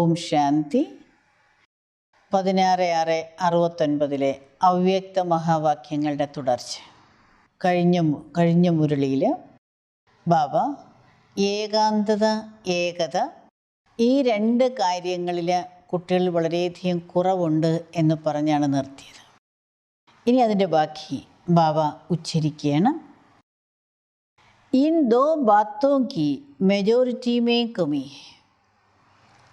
ഓം ശാന്തി. 16/6/69 അവ്യക്ത മഹാവാക്യങ്ങളുടെ തുടർച്ച. കഴിഞ്ഞ മുരളിയിൽ ബാബ ഏകാന്തത, ഏകത, ഈ രണ്ട് കാര്യങ്ങളിൽ കുട്ടികൾ വളരെയധികം കുറവുണ്ട് എന്ന് പറഞ്ഞാണ് നിർത്തിയത്. ഇനി അതിൻ്റെ ബാക്കി ബാബ ഉച്ചരിക്കുകയാണ്. In though ബാത്തോ Ki majority may കമി.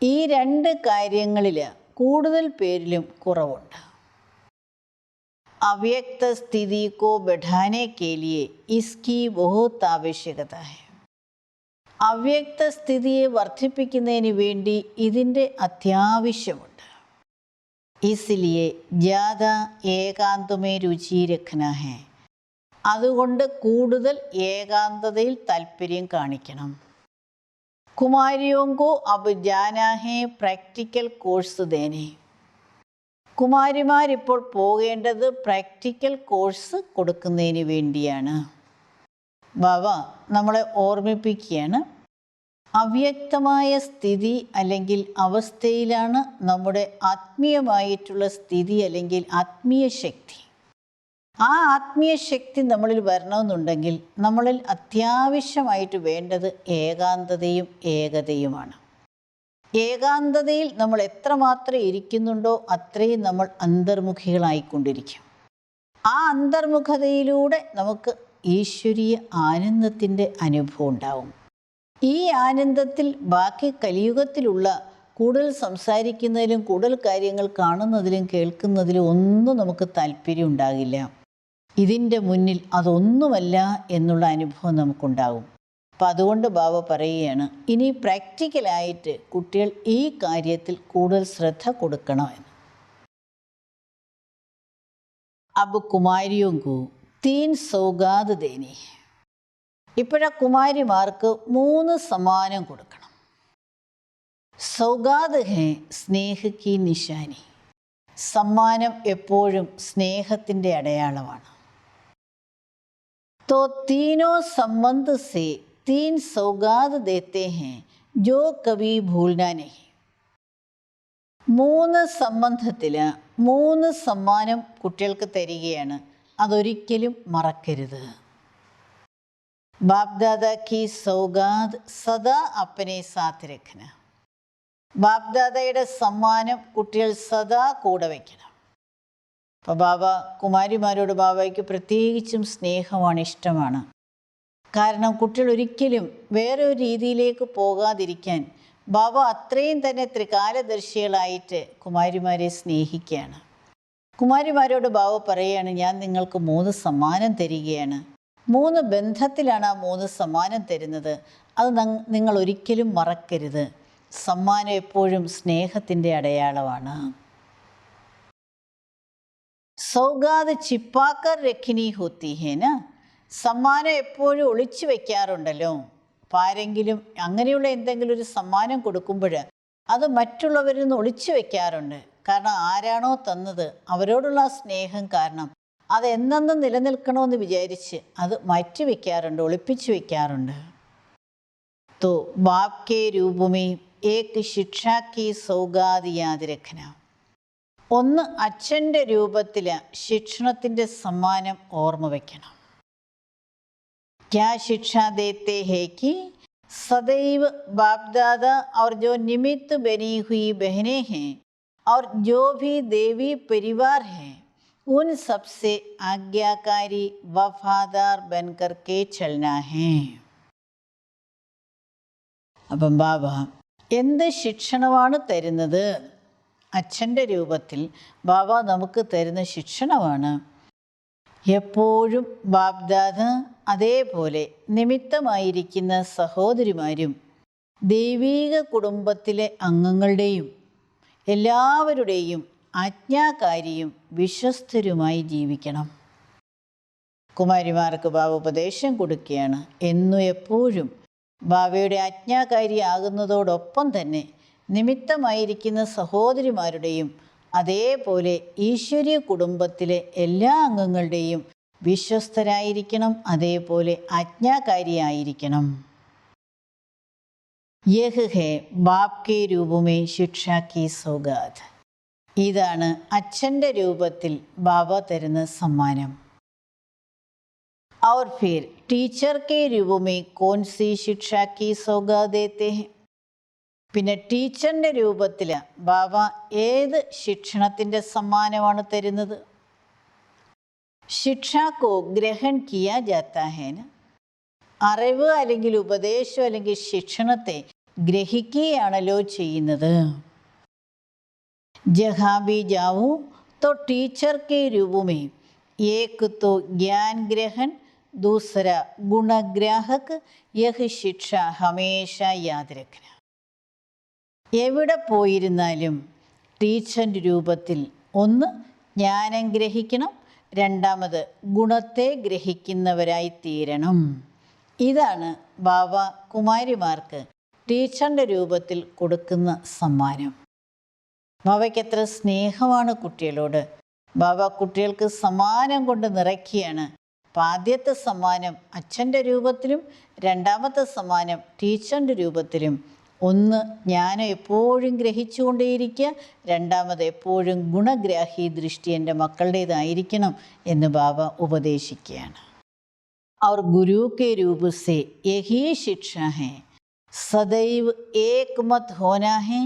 ഈ രണ്ട് കാര്യങ്ങളിൽ കൂടുതൽ പേരിലും കുറവുണ്ട്. അവ്യക്ത സ്ഥിതി को बढ़ाने के लिए इसकी बहुत आवश्यकता है. അവ്യക്ത സ്ഥിതിയെ വർദ്ധിപ്പിക്കുന്നതിന് വേണ്ടി ഇതിൻ്റെ അത്യാവശ്യമുണ്ട്. इसलिए ज़्यादा ഏകാന്ത में रुचि रखना है. അതുകൊണ്ട് കൂടുതൽ ഏകാന്തതയിൽ താല്പര്യം കാണിക്കണം. कुमारियों को अब जाना है प्रैक्टिकल കോഴ്സ് देने. കുമാരിമാരിപ്പോൾ പോകേണ്ടത് പ്രാക്ടിക്കൽ കോഴ്സ് കൊടുക്കുന്നതിന് വേണ്ടിയാണ്. ബാബ നമ്മളെ ഓർമ്മിപ്പിക്കുകയാണ്, അവ്യക്തമായ സ്ഥിതി അല്ലെങ്കിൽ അവസ്ഥയിലാണ് നമ്മുടെ ആത്മീയമായിട്ടുള്ള സ്ഥിതി അല്ലെങ്കിൽ ആത്മീയ ശക്തി. ആ ആത്മീയ ശക്തി നമ്മളിൽ വരണമെന്നുണ്ടെങ്കിൽ നമ്മളിൽ അത്യാവശ്യമായിട്ട് വേണ്ടത് ഏകാന്തതയും ഏകതയുമാണ്. ഏകാന്തതയിൽ നമ്മൾ എത്രമാത്രം ഇരിക്കുന്നുണ്ടോ അത്രയും നമ്മൾ അന്തർമുഖികളായിക്കൊണ്ടിരിക്കും. ആ അന്തർമുഖതയിലൂടെ നമുക്ക് ഈശ്വരീയ ആനന്ദത്തിൻ്റെ അനുഭവം ഉണ്ടാവും. ഈ ആനന്ദത്തിൽ ബാക്കി കലിയുഗത്തിലുള്ള കൂടുതൽ സംസാരിക്കുന്നതിലും കൂടുതൽ കാര്യങ്ങൾ കാണുന്നതിലും കേൾക്കുന്നതിലും ഒന്നും നമുക്ക് താല്പര്യം ഉണ്ടാകില്ല. ഇതിൻ്റെ മുന്നിൽ അതൊന്നുമല്ല എന്നുള്ള അനുഭവം നമുക്കുണ്ടാകും. അപ്പം അതുകൊണ്ട് ബാബ പറയുകയാണ്, ഇനി പ്രാക്ടിക്കലായിട്ട് കുട്ടികൾ ഈ കാര്യത്തിൽ കൂടുതൽ ശ്രദ്ധ കൊടുക്കണമെന്ന്. അബ് കുമാരിയോങ്കു 3 സൗഗാത് ദേനി. ഇപ്പോഴാ കുമാരിമാർക്ക് 3 സമ്മാനം കൊടുക്കണം. സൗഗാത് ഹേ സ്നേഹ കി നിശാനി. സമ്മാനം എപ്പോഴും സ്നേഹത്തിൻ്റെ അടയാളമാണ്. तो तीनों संबंध से 3 सौगात देते हैं जो कभी भूलना नहीं. 3 സംബന്ധത്തിൽ 3 സമ്മാനം കുട്ടികൾക്ക് തരികയാണ്, അതൊരിക്കലും മറക്കരുത്. ബാപ്ദാദാ കി സൗഗാത് സദാ അപ്പനെ സാത്ത് രഖന. ബാപ്ദാദയുടെ സമ്മാനം കുട്ടികൾ സദാ കൂടെ വയ്ക്കണം. അപ്പോൾ ബാബ കുമാരിമാരോട് ബാബയ്ക്ക് പ്രത്യേകിച്ചും സ്നേഹമാണ്, ഇഷ്ടമാണ്. കാരണം കുട്ടികൾ ഒരിക്കലും വേറെ ഒരു രീതിയിലേക്ക് പോകാതിരിക്കാൻ ബാബ അത്രയും തന്നെ ത്രികാലദർശികളായിട്ട് കുമാരിമാരെ സ്നേഹിക്കുകയാണ്. കുമാരിമാരോട് ബാബ പറയുകയാണ്, ഞാൻ നിങ്ങൾക്ക് 3 സമ്മാനം തരികയാണ്. 3 ബന്ധത്തിലാണ് ആ 3 സമ്മാനം തരുന്നത്. അത് നിങ്ങൾ ഒരിക്കലും മറക്കരുത്. സമ്മാനം എപ്പോഴും സ്നേഹത്തിൻ്റെ അടയാളമാണ്. സൗഗാത് ചിപ്പാക്കർ രഖിനി ഹോത്തി ഹേന. സമ്മാനം എപ്പോഴും ഒളിച്ചു വയ്ക്കാറുണ്ടല്ലോ. അപ്പം ആരെങ്കിലും അങ്ങനെയുള്ള എന്തെങ്കിലും ഒരു സമ്മാനം കൊടുക്കുമ്പോൾ അത് മറ്റുള്ളവരിൽ നിന്ന് ഒളിച്ചു വയ്ക്കാറുണ്ട്. കാരണം ആരാണോ തന്നത് അവരോടുള്ള സ്നേഹം കാരണം അത് എന്നെന്നും നിലനിൽക്കണമെന്ന് വിചാരിച്ച് അത് മാറ്റി വയ്ക്കാറുണ്ട്, ഒളിപ്പിച്ചു വയ്ക്കാറുണ്ട്. തോ ബാപ് കെ രൂപമേ ഏക് ശിക്ഷാ കി സൗഗാത് യാദ് രഖന. ഒന്ന് അച്ഛൻ്റെ രൂപത്തിൽ ശിക്ഷണത്തിൻ്റെ സമ്മാനം ഓർമ്മ വയ്ക്കണം. ക്യാ ശിക്ഷാ ദേത്തെ ഹേ കി സദൈവ് ബാപ് ദാദാ और जो निमित्त बनी हुई बहनें हैं और जो भी देवी परिवार हैं उन सबसे आज्ञाकारी वफादार बनकर के चलना है. അപ്പം ബാബ എന്ത് ശിക്ഷണമാണ് തരുന്നത്? അച്ഛൻ്റെ രൂപത്തിൽ ബാബ നമുക്ക് തരുന്ന ശിക്ഷണമാണ് എപ്പോഴും ബാപ്ദാദ അതേപോലെ നിമിത്തമായിരിക്കുന്ന സഹോദരിമാരും ദൈവീക കുടുംബത്തിലെ അംഗങ്ങളുടെയും എല്ലാവരുടെയും ആജ്ഞാകാരിയും വിശ്വസ്തരുമായി ജീവിക്കണം. കുമാരിമാർക്ക് ബാബ ഉപദേശം കൊടുക്കുകയാണ്, എന്നും എപ്പോഴും ബാബയുടെ ആജ്ഞാകാരിയാകുന്നതോടൊപ്പം തന്നെ നിമിത്തമായിരിക്കുന്ന സഹോദരിമാരുടെയും അതേപോലെ ഈശ്വരീയ കുടുംബത്തിലെ എല്ലാ അംഗങ്ങളുടെയും വിശ്വസ്തരായിരിക്കണം, അതേപോലെ ആജ്ഞാകാരിയായിരിക്കണം. യഹ് ഹേ ബാപ് കെ രൂപമേ ശിക്ഷ കി സൗഗാത്. ഇതാണ് അച്ഛൻ്റെ രൂപത്തിൽ ബാബ തരുന്ന സമ്മാനം. और फिर टीचर के रूप में कौन सी शिक्षा की सौगात देते हैं? പിന്നെ ടീച്ചറിൻ്റെ രൂപത്തിൽ ബാബ ഏത് ശിക്ഷണത്തിൻ്റെ സമ്മാനമാണ് തരുന്നത്? ശിക്ഷാക്കോ ഗ്രഹൺ കിയാ ജാത്താ ഹേ. അറിവ് അല്ലെങ്കിൽ ഉപദേശം അല്ലെങ്കിൽ ശിക്ഷണത്തെ ഗ്രഹിക്കുകയാണല്ലോ ചെയ്യുന്നത്. जहाँ भी जाऊँ तो टीचर के रूप में एक तो ज्ञान ग्रहण, दूसरा गुणग्राहक. यह शिक्षा हमेशा याद रखना. എവിടെ പോയിരുന്നാലും ടീച്ചറിൻ്റെ രൂപത്തിൽ ഒന്ന് ജ്ഞാനം ഗ്രഹിക്കണം, രണ്ടാമത് ഗുണത്തെ ഗ്രഹിക്കുന്നവരായി തീരണം. ഇതാണ് ബാബ കുമാരിമാർക്ക് ടീച്ചറിൻ്റെ രൂപത്തിൽ കൊടുക്കുന്ന സമ്മാനം. ബാബയ്ക്ക് എത്ര സ്നേഹമാണ് കുട്ടികളോട്. ബാബ കുട്ടികൾക്ക് സമ്മാനം കൊണ്ട് നിറയ്ക്കുകയാണ്. അപ്പം ആദ്യത്തെ സമ്മാനം അച്ഛൻ്റെ രൂപത്തിലും രണ്ടാമത്തെ സമ്മാനം ടീച്ചറിൻ്റെ രൂപത്തിലും. ഒന്ന് ജ്ഞാനം എപ്പോഴും ഗ്രഹിച്ചുകൊണ്ടേയിരിക്കുക, രണ്ടാമത് എപ്പോഴും ഗുണഗ്രാഹി ദൃഷ്ടി എൻ്റെ മക്കളുടേതായിരിക്കണം എന്ന് ബാബ ഉപദേശിക്കുകയാണ്. और गुरु के रूप से यही शिक्षा है, सदैव एक मत होना है,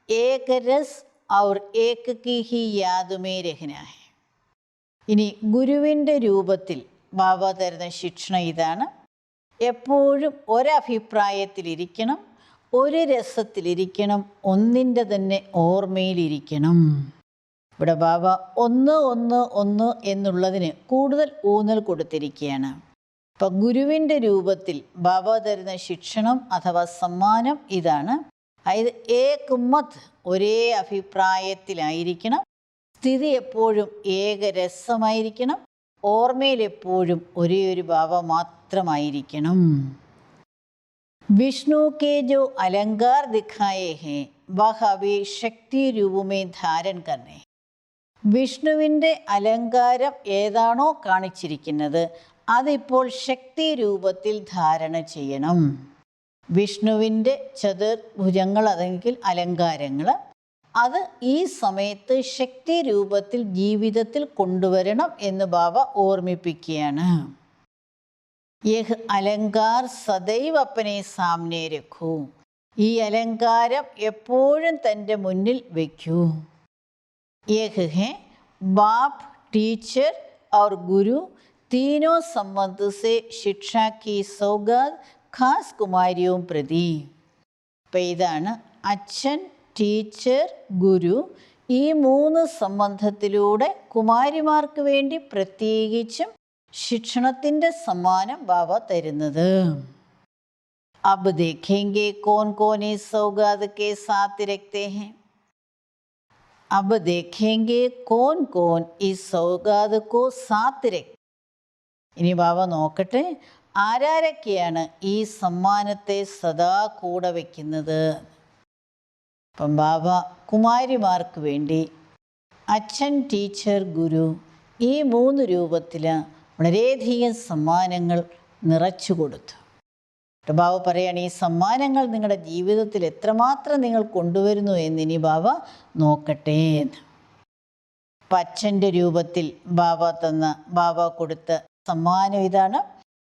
एक रस और एक की ही याद में रहना है. ഇനി ഗുരുവിൻ്റെ രൂപത്തിൽ ബാബ തരുന്ന ശിക്ഷണം ഇതാണ്: എപ്പോഴും ഒരഭിപ്രായത്തിലിരിക്കണം, ഒരു രസത്തിലിരിക്കണം, ഒന്നിൻ്റെ തന്നെ ഓർമ്മയിലിരിക്കണം. ഇവിടെ ബാബ ഒന്ന് ഒന്ന് ഒന്ന് എന്നുള്ളതിന് കൂടുതൽ ഊന്നൽ കൊടുത്തിരിക്കുകയാണ്. അപ്പം ഗുരുവിൻ്റെ രൂപത്തിൽ ബാബ തരുന്ന ശിക്ഷണം അഥവാ സമ്മാനം ഇതാണ്. അതായത് ഏക് മത്, ഒരേ അഭിപ്രായത്തിലായിരിക്കണം, സ്ഥിതി എപ്പോഴും ഏകരസമായിരിക്കണം, ഓർമ്മയിൽ എപ്പോഴും ഒരേ ഒരു ബാബ മാത്രമായിരിക്കണം. विष्णु के जो अलंकार दिखाए हैं वह अभी शक्ति रूप में धारण करने. വിഷ്ണുവിൻ്റെ അലങ്കാരം ഏതാണോ കാണിച്ചിരിക്കുന്നത് അതിപ്പോൾ ശക്തി രൂപത്തിൽ ധാരണ ചെയ്യണം. വിഷ്ണുവിൻ്റെ ചതുർഭുജങ്ങൾ അല്ലെങ്കിൽ അലങ്കാരങ്ങൾ അത് ഈ സമയത്ത് ശക്തി രൂപത്തിൽ ജീവിതത്തിൽ കൊണ്ടുവരണം എന്ന് ബാബ ഓർമ്മിപ്പിക്കുകയാണ്. യഹ് അലങ്കാർ സദൈവ് അപ്പനെ സാമനെ രഖൂ. ഈ അലങ്കാരം എപ്പോഴും തൻ്റെ മുന്നിൽ വയ്ക്കൂ. യഹ് ഹെ ബാപ്പ്, ടീച്ചർ और गुरु तीनों संबंध से शिक्षा की सौगात ഖാസ് കുമാരിയും പ്രതി. അപ്പം ഇതാണ് അച്ഛൻ, ടീച്ചർ, ഗുരു, ഈ മൂന്ന് സംബന്ധത്തിലൂടെ കുമാരിമാർക്ക് വേണ്ടി പ്രത്യേകിച്ചും ശിക്ഷണത്തിൻ്റെ സമ്മാനം ബാബ തരുന്നത്. അബ് ദേഖേംഗെ കോൻ കോൻ ഈ സൗഗാത് കെ സാത്ത് രഖ്തേ ഹെ. അബ് ദേഖേംഗെ കോൻ കോൻ ഈ സൗഗാത് കോ സാത്ത് രഖ്. ഇനി ബാബ നോക്കട്ടെ ആരാരൊക്കെയാണ് ഈ സമ്മാനത്തെ സദാ കൂടെ വയ്ക്കുന്നത്. അപ്പം ബാബ കുമാരിമാർക്ക് വേണ്ടി അച്ഛൻ, ടീച്ചർ, ഗുരു ഈ മൂന്ന് രൂപത്തിൽ വളരെയധികം സമ്മാനങ്ങൾ നിറച്ചു കൊടുത്തു. ബാബ പറയാണ് ഈ സമ്മാനങ്ങൾ നിങ്ങളുടെ ജീവിതത്തിൽ എത്രമാത്രം നിങ്ങൾ കൊണ്ടുവരുന്നു എന്നിനി ബാബ നോക്കട്ടെ എന്ന്. അപ്പം അച്ഛൻ്റെ രൂപത്തിൽ ബാബ കൊടുത്ത സമ്മാനം ഇതാണ്: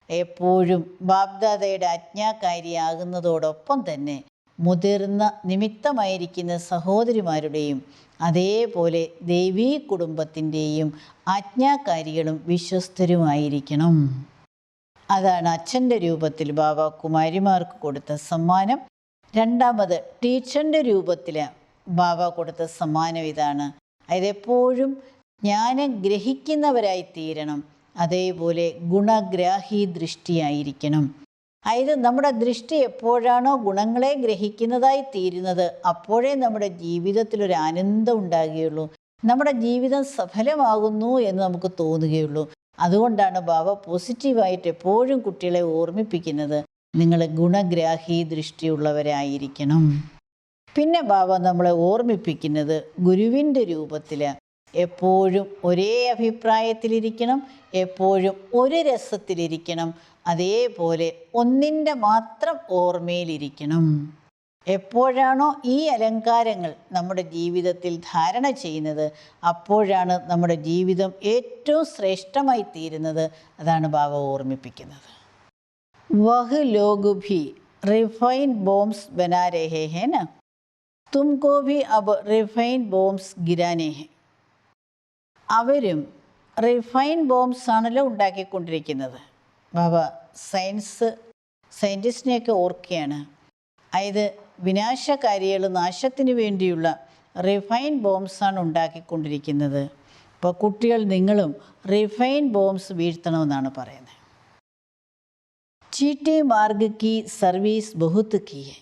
എപ്പോഴും ബാബ്ദാദയുടെ ആജ്ഞാകാരിയാകുന്നതോടൊപ്പം തന്നെ മുതിർന്ന നിമിത്തമായിരിക്കുന്ന സഹോദരിമാരുടെയും അതേപോലെ ദേവീ കുടുംബത്തിൻ്റെയും ആജ്ഞാകാരികളും വിശ്വസ്തരുമായിരിക്കണം. അതാണ് അച്ഛൻ്റെ രൂപത്തിൽ ബാബ കുമാരിമാർക്ക് കൊടുത്ത സമ്മാനം. രണ്ടാമത് ടീച്ചറിൻ്റെ രൂപത്തിൽ ബാബ കൊടുത്ത സമ്മാനം ഇതാണ്: അതെപ്പോഴും ജ്ഞാനം ഗ്രഹിക്കുന്നവരായി തീരണം, അതേപോലെ ഗുണഗ്രാഹി ദൃഷ്ടിയായിരിക്കണം. അതായത് നമ്മുടെ ദൃഷ്ടി എപ്പോഴാണോ ഗുണങ്ങളെ ഗ്രഹിക്കുന്നതായി തീരുന്നത് അപ്പോഴേ നമ്മുടെ ജീവിതത്തിലൊരു ആനന്ദം ഉണ്ടാകുകയുള്ളൂ, നമ്മുടെ ജീവിതം സഫലമാകുന്നു എന്ന് നമുക്ക് തോന്നുകയുള്ളൂ. അതുകൊണ്ടാണ് ബാബ പോസിറ്റീവായിട്ട് എപ്പോഴും കുട്ടികളെ ഓർമ്മിപ്പിക്കുന്നത്, നിങ്ങൾ ഗുണഗ്രാഹി ദൃഷ്ടിയുള്ളവരായിരിക്കണം. പിന്നെ ബാബ നമ്മളെ ഓർമ്മിപ്പിക്കുന്നത് ഗുരുവിൻ്റെ രൂപത്തിൽ എപ്പോഴും ഒരേ അഭിപ്രായത്തിലിരിക്കണം, എപ്പോഴും ഒരു രസത്തിലിരിക്കണം, അതേപോലെ ഒന്നിൻ്റെ മാത്രം ഓർമ്മയിലിരിക്കണം. എപ്പോഴാണോ ഈ അലങ്കാരങ്ങൾ നമ്മുടെ ജീവിതത്തിൽ ധാരണ ചെയ്യുന്നത്, അപ്പോഴാണ് നമ്മുടെ ജീവിതം ഏറ്റവും ശ്രേഷ്ഠമായി തീരുന്നത്. അതാണ് ബാബ ഓർമ്മിപ്പിക്കുന്നത്. വഹ് ലോഗ് ഭി റിഫൈൻ ബോംബ്സ് ബനാ രഹേ ഹേ ന, തുംകോ ഭി അബ് റിഫൈൻ ബോംബ്സ് ഗിരാനേ ഹേ. അവരും റിഫൈൻ ബോംബ്സ് ആണല്ലോ ഉണ്ടാക്കിക്കൊണ്ടിരിക്കുന്നത്. ബാബ സയൻറ്റിസ്റ്റിനെയൊക്കെ ഓർക്കുകയാണ്. അതായത് വിനാശകാരികൾ, നാശത്തിന് വേണ്ടിയുള്ള റിഫൈൻ ബോംബ്സാണ് ഉണ്ടാക്കിക്കൊണ്ടിരിക്കുന്നത്. അപ്പോൾ കുട്ടികൾ, നിങ്ങളും റിഫൈൻ ബോംബ്സ് വീഴ്ത്തണമെന്നാണ് പറയുന്നത്. ചീട്ടി മാർഗ് കി സർവീസ് ബഹുത്ത് കി ഹെ.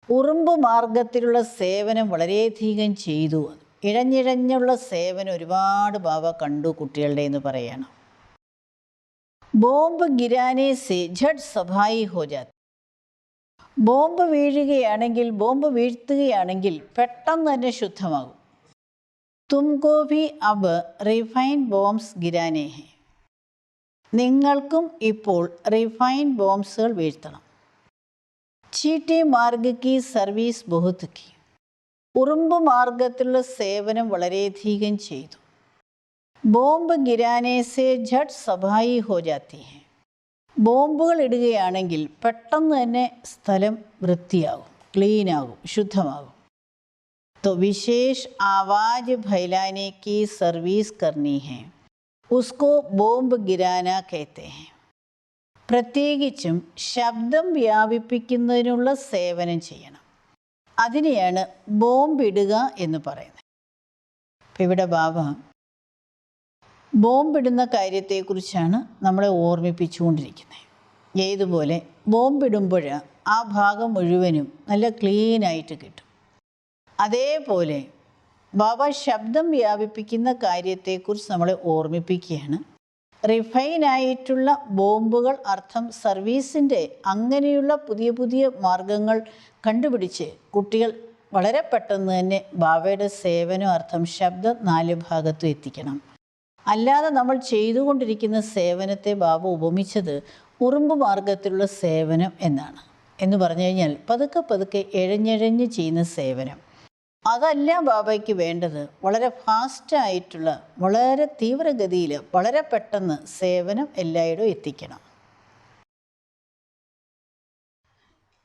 ഉറുമ്പ് മാർഗത്തിലുള്ള സേവനം വളരെയധികം ചെയ്തു. ഇഴഞ്ഞിഴഞ്ഞുള്ള സേവനം ഒരുപാട് ബാബ കണ്ടു കുട്ടികളുടെ എന്ന് പറയണം. ബോംബ് ഗിരാനെ സെ ഝട്ട് സഫായി ഹോ ജാത്തി. ബോംബ് വീഴുകയാണെങ്കിൽ, ബോംബ് വീഴ്ത്തുകയാണെങ്കിൽ പെട്ടെന്ന് തന്നെ ശുദ്ധമാകും. തുംകോ ഭി അബ് റിഫൈൻ ബോംബ്സ് ഗിരാനേ ഹെ. നിങ്ങൾക്കും ഇപ്പോൾ റിഫൈൻ ബോംബ്സുകൾ വീഴ്ത്തണം. ചീട്ടി മാർഗ് കി സർവീസ് ബഹുത്ത് കി. ഉറുമ്പ് മാർഗത്തിലുള്ള സേവനം വളരെയധികം ചെയ്തു. ബോംബ് ഗിരാനേ സെ ഝട്ട് സഫായി ഹോ ജാത്തി ഹെ. ബോംബുകൾ ഇടുകയാണെങ്കിൽ പെട്ടെന്ന് തന്നെ സ്ഥലം വൃത്തിയാകും, ക്ലീനാകും, ശുദ്ധമാകും. तो विशेष आवाज़ फैलाने की सर्विस करनी है, उसको ബോംബ് ഗിരാന कहते हैं. പ്രത്യേകിച്ചും ശബ്ദം വ്യാപിപ്പിക്കുന്നതിനുള്ള സേവനം ചെയ്യണം. അതിനെയാണ് ബോംബിടുക എന്ന് പറയുന്നത്. ഇപ്പം ഇവിടെ ബാബ ബോംബിടുന്ന കാര്യത്തെക്കുറിച്ചാണ് നമ്മളെ ഓർമ്മിപ്പിച്ചുകൊണ്ടിരിക്കുന്നത്. ഏതുപോലെ ബോംബിടുമ്പോൾ ആ ഭാഗം മുഴുവനും നല്ല ക്ലീനായിട്ട് കിട്ടും. അതേപോലെ ബാബ ശബ്ദം വ്യാപിപ്പിക്കുന്ന കാര്യത്തെക്കുറിച്ച് നമ്മളെ ഓർമ്മിപ്പിക്കുകയാണ്. റിഫൈനായിട്ടുള്ള ബോംബുകൾ, അർത്ഥം സർവീസിൻ്റെ അങ്ങനെയുള്ള പുതിയ പുതിയ മാർഗങ്ങൾ കണ്ടുപിടിച്ച് കുട്ടികൾ വളരെ പെട്ടെന്ന് തന്നെ ബാബയുടെ സേവനം, അർത്ഥം ശബ്ദം 4 ഭാഗത്തും എത്തിക്കണം. അല്ലാതെ നമ്മൾ ചെയ്തുകൊണ്ടിരിക്കുന്ന സേവനത്തെ ബാബ ഉപമിച്ചത് ഉറുമ്പ് മാർഗത്തിലുള്ള സേവനം എന്നാണ്. എന്ന് പറഞ്ഞു കഴിഞ്ഞാൽ പതുക്കെ പതുക്കെ എഴഞ്ഞെഴഞ്ഞ് ചെയ്യുന്ന സേവനം. അതല്ല ബാബയ്ക്ക് വേണ്ടത്. വളരെ ഫാസ്റ്റായിട്ടുള്ള, വളരെ തീവ്രഗതിയിൽ, വളരെ പെട്ടെന്ന് സേവനം എല്ലായിടും എത്തിക്കണം.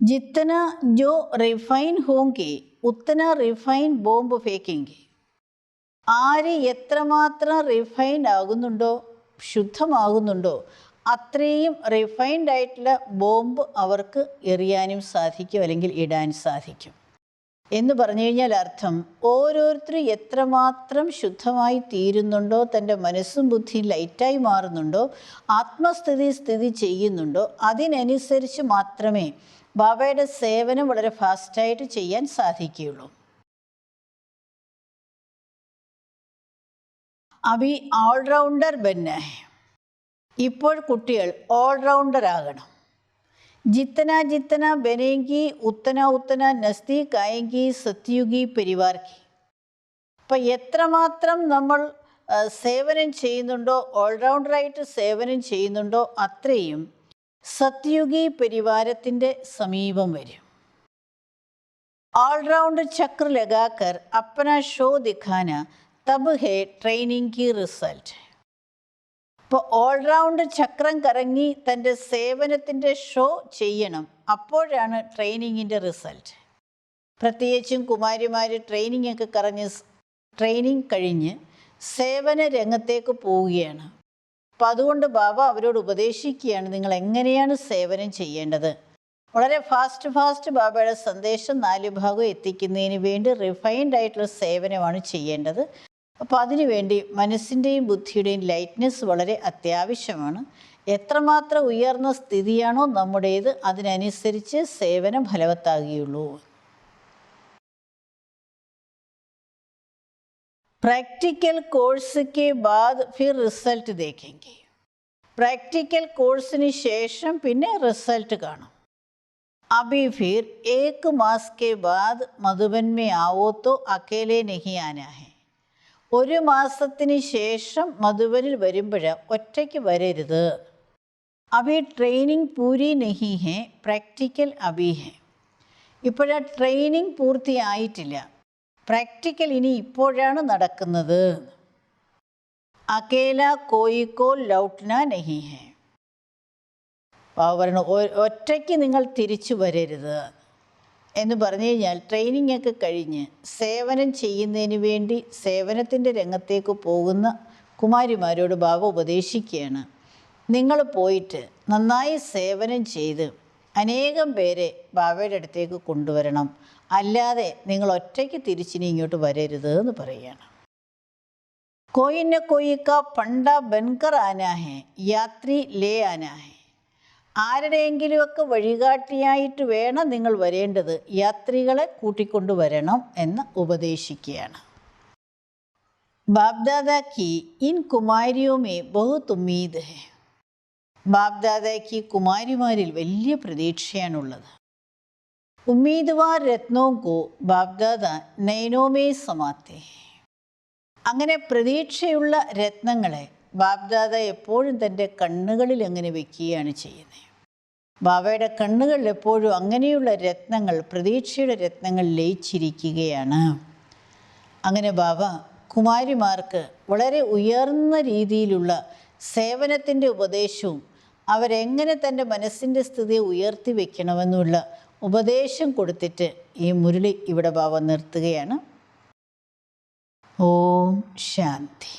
ജിത്തന ജോ റിഫൈൻ ഹോങ്കി ഉത്തന റിഫൈൻ ബോംബ് ഫേക്കെങ്കി. ആര് എത്രമാത്രം റിഫൈൻഡ് ആകുന്നുണ്ടോ, ശുദ്ധമാകുന്നുണ്ടോ, അത്രയും റിഫൈൻഡ് ആയിട്ടുള്ള ബോംബ് അവർക്ക് എറിയാനും സാധിക്കും, അല്ലെങ്കിൽ ഇടാൻ സാധിക്കും. എന്ന് പറഞ്ഞു കഴിഞ്ഞാൽ അർത്ഥം, ഓരോരുത്തരും എത്രമാത്രം ശുദ്ധമായി തീരുന്നുണ്ടോ, തൻ്റെ മനസ്സും ബുദ്ധിയും ലൈറ്റായി മാറുന്നുണ്ടോ, സ്ഥിതി ചെയ്യുന്നുണ്ടോ, അതിനനുസരിച്ച് മാത്രമേ ബാബയുടെ സേവനം വളരെ ഫാസ്റ്റായിട്ട് ചെയ്യാൻ സാധിക്കുകയുള്ളൂ. അഭി ഓൾറൗണ്ടർ ബന്ന ഹെ. ഇപ്പോൾ കുട്ടികൾ ഓൾറൗണ്ടർ ആകണം. ജിത്തന ജിത്തന ബനേങ്കി ഉത്തന ഉത്തന നസ്തീക് ആയെങ്കി സത്യുഗി പരിവാർ കി. അപ്പം എത്രമാത്രം നമ്മൾ സേവനം ചെയ്യുന്നുണ്ടോ, ഓൾറൗണ്ടറായിട്ട് സേവനം ചെയ്യുന്നുണ്ടോ, അത്രയും സത്യുഗി പരിവാരത്തിൻ്റെ സമീപം വരും. ഓൾറൗണ്ട് ചക്ര ലഗാക്കർ അപ്പന ഷോ ദിഖാന തബ് ഹേ ട്രെയിനിങ് കി റിസൾട്ട്. ഇപ്പോൾ ഓൾറൗണ്ട് ചക്രം കറങ്ങി തൻ്റെ സേവനത്തിൻ്റെ ഷോ ചെയ്യണം. അപ്പോഴാണ് ട്രെയിനിങ്ങിൻ്റെ റിസൾട്ട്. പ്രത്യേകിച്ചും കുമാരിമാർ ട്രെയിനിങ് കഴിഞ്ഞ് സേവന രംഗത്തേക്ക് പോവുകയാണ്. അപ്പം അതുകൊണ്ട് ബാബ അവരോട് ഉപദേശിക്കുകയാണ്, നിങ്ങൾ എങ്ങനെയാണ് സേവനം ചെയ്യേണ്ടത്. വളരെ ഫാസ്റ്റ് ബാബയുടെ സന്ദേശം 4 ഭാഗം എത്തിക്കുന്നതിന് വേണ്ടി റിഫൈൻഡ് ആയിട്ടുള്ള സേവനമാണ് ചെയ്യേണ്ടത്. അപ്പോൾ അതിനുവേണ്ടി മനസ്സിൻ്റെയും ബുദ്ധിയുടെയും ലൈറ്റ്നെസ് വളരെ അത്യാവശ്യമാണ്. എത്രമാത്രം ഉയർന്ന സ്ഥിതിയാണോ നമ്മുടേത്, അതിനനുസരിച്ച് സേവനം ഫലവത്താകുകയുള്ളൂ. പ്രാക്ടിക്കൽ കോഴ്സ് കെ ബാദ് ഫിർ റിസൾട്ട് ദേഖെങ്കി. പ്രാക്ടിക്കൽ കോഴ്സിന് ശേഷം പിന്നെ റിസൾട്ട് കാണും. അഭി ഫിർ 1 മാസ് കെ ബാദ് മധുബൻ മേ ആവോ തോ അക്കേലെ നഹി ആനാ ഹെ. 1 മാസത്തിന് ശേഷം മധുബനിൽ വരുമ്പോൾ ഒറ്റയ്ക്ക് വരരുത്. അഭി ട്രെയിനിങ് പൂരി നഹി ഹെ, പ്രാക്ടിക്കൽ അഭി ഹെ. ഇപ്പോഴാ ട്രെയിനിങ് പൂർത്തിയായിട്ടില്ല, പ്രാക്ടിക്കൽ ഇനി ഇപ്പോഴാണ് നടക്കുന്നത്. അകേല കോയിക്കോ ലൗട്ട്ന നഹി ഹെ. പറഞ്ഞു ഒറ്റയ്ക്ക് നിങ്ങൾ തിരിച്ചു വരരുത് എന്ന് പറഞ്ഞു കഴിഞ്ഞാൽ ട്രെയിനിങ് ഒക്കെ കഴിഞ്ഞ് സേവനം ചെയ്യുന്നതിന് വേണ്ടി സേവനത്തിൻ്റെ രംഗത്തേക്ക് പോകുന്ന കുമാരിമാരോട് ബാബ ഉപദേശിക്കുകയാണ്, നിങ്ങൾ പോയിട്ട് നന്നായി സേവനം ചെയ്ത് അനേകം പേരെ ബാബയുടെ അടുത്തേക്ക് കൊണ്ടുവരണം, അല്ലാതെ നിങ്ങൾ ഒറ്റയ്ക്ക് തിരിച്ചിനി ഇങ്ങോട്ട് വരരുത് എന്ന് പറയുകയാണ്. കോയിന കോയിക്ക പണ്ട ബൻകർ ആനാ ഹെ യാത്രി ലേ ആനാ ഹെ. ആരുടെയെങ്കിലുമൊക്കെ വഴികാട്ടിയായിട്ട് വേണം നിങ്ങൾ വരേണ്ടത്, യാത്രികളെ കൂട്ടിക്കൊണ്ടുവരണം എന്ന് ഉപദേശിക്കുകയാണ്. ബാപ്ദാദാക്ക് ഇൻ കുമാരിയോമേ ബഹുത് ഉമ്മീദ് ഹെ. ബാപ്ദാദാക്ക് കുമാരിമാരിൽ വലിയ പ്രതീക്ഷയാണുള്ളത്. ഉമ്മീദ്വാർ രത്നോങ്കോ ബാപ്ദാദ നയനോമേ സമാത്തെ. അങ്ങനെ പ്രതീക്ഷയുള്ള രത്നങ്ങളെ ബാപ്ദാദ എപ്പോഴും തൻ്റെ കണ്ണുകളിൽ അങ്ങനെ വെക്കുകയാണ് ചെയ്യുന്നത്. ബാബയുടെ കണ്ണുകളിൽ എപ്പോഴും അങ്ങനെയുള്ള രത്നങ്ങൾ, പ്രതീക്ഷയുടെ രത്നങ്ങൾ ലയിച്ചിരിക്കുകയാണ്. അങ്ങനെ ബാബ കുമാരിമാർക്ക് വളരെ ഉയർന്ന രീതിയിലുള്ള സേവനത്തിൻ്റെ ഉപദേശവും അവരെങ്ങനെ തൻ്റെ മനസ്സിൻ്റെ സ്ഥിതിയെ ഉയർത്തി വയ്ക്കണമെന്നുള്ള ഉപദേശം കൊടുത്തിട്ട് ഈ മുരളി ഇവിടെ ബാബ നിർത്തുകയാണ്. ഓം ശാന്തി.